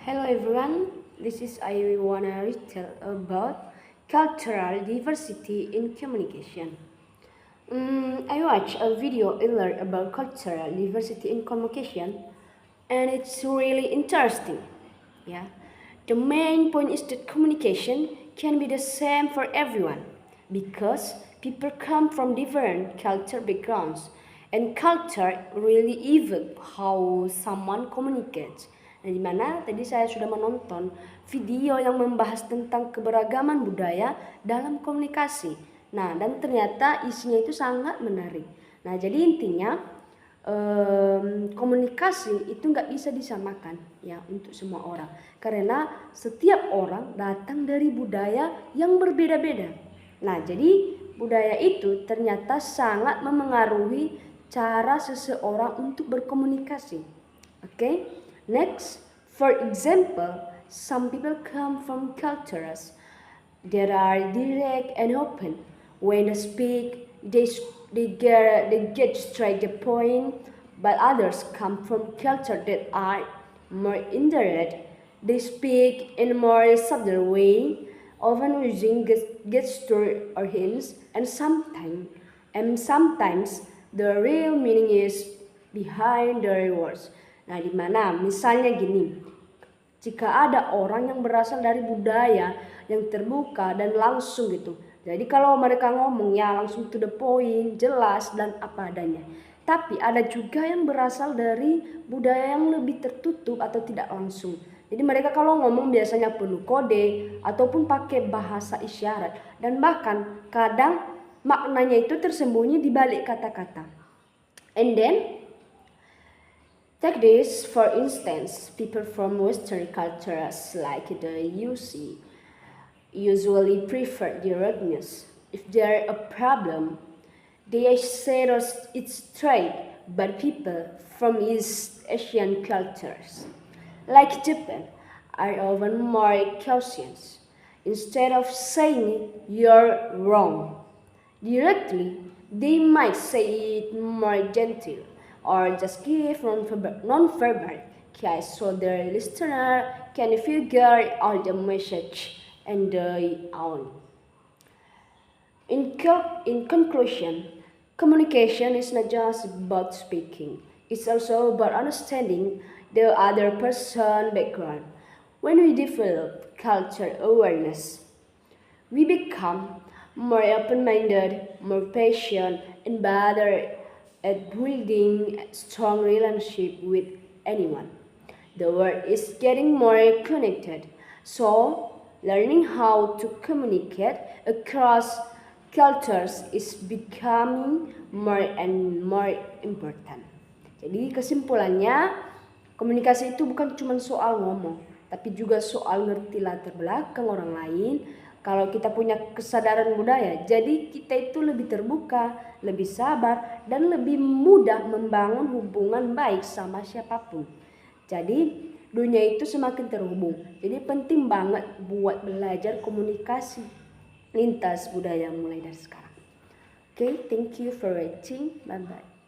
Hello everyone, this is I wanna tell about cultural diversity in communication. I watched a video earlier about cultural diversity in communication, and it's really interesting. Yeah, the main point is that communication can be the same for everyone because people come from different culture backgrounds, and culture really evolve how someone communicates. Nah, di mana tadi saya sudah menonton video yang membahas tentang keberagaman budaya dalam komunikasi. Nah, dan ternyata isinya itu sangat menarik. Nah, jadi intinya komunikasi itu nggak bisa disamakan ya untuk semua orang. Karena setiap orang datang dari budaya yang berbeda-beda. Nah, jadi budaya itu ternyata sangat memengaruhi cara seseorang untuk berkomunikasi. Okay? Next, for example, some people come from cultures that are direct and open. When they speak, they get straight the point, but others come from cultures that are more indirect. They speak in a more subtle way, often using gestures or hints, and sometimes the real meaning is behind their words. Nah, di mana misalnya gini, jika ada orang yang berasal dari budaya yang terbuka dan langsung gitu. Jadi kalau mereka ngomong ya langsung to the point, jelas dan apa adanya. Tapi ada juga yang berasal dari budaya yang lebih tertutup atau tidak langsung. Jadi mereka kalau ngomong biasanya penuh kode ataupun pakai bahasa isyarat. Dan bahkan kadang maknanya itu tersembunyi di balik kata-kata. And then take this for instance, people from Western cultures like the UC usually prefer directness. If there a problem, they say it straight, but people from East Asian cultures, like Japan, are often more cautious. Instead of saying you're wrong directly, they might say it more gentle or just give non-verbal cues so the listener can figure out the message and their own. In conclusion, communication is not just about speaking, it's also about understanding the other person's background. When we develop cultural awareness, we become more open-minded, more patient, and better at building a strong relationship with anyone. The world is getting more connected, so learning how to communicate across cultures is becoming more and more important. Jadi kesimpulannya, komunikasi itu bukan cuma soal ngomong, tapi juga soal ngerti latar belakang orang lain. Kalau kita punya kesadaran budaya, jadi kita itu lebih terbuka, lebih sabar, dan lebih mudah membangun hubungan baik sama siapapun. Jadi dunia itu semakin terhubung. Jadi penting banget buat belajar komunikasi lintas budaya mulai dari sekarang. Okay, thank you for watching. Bye bye.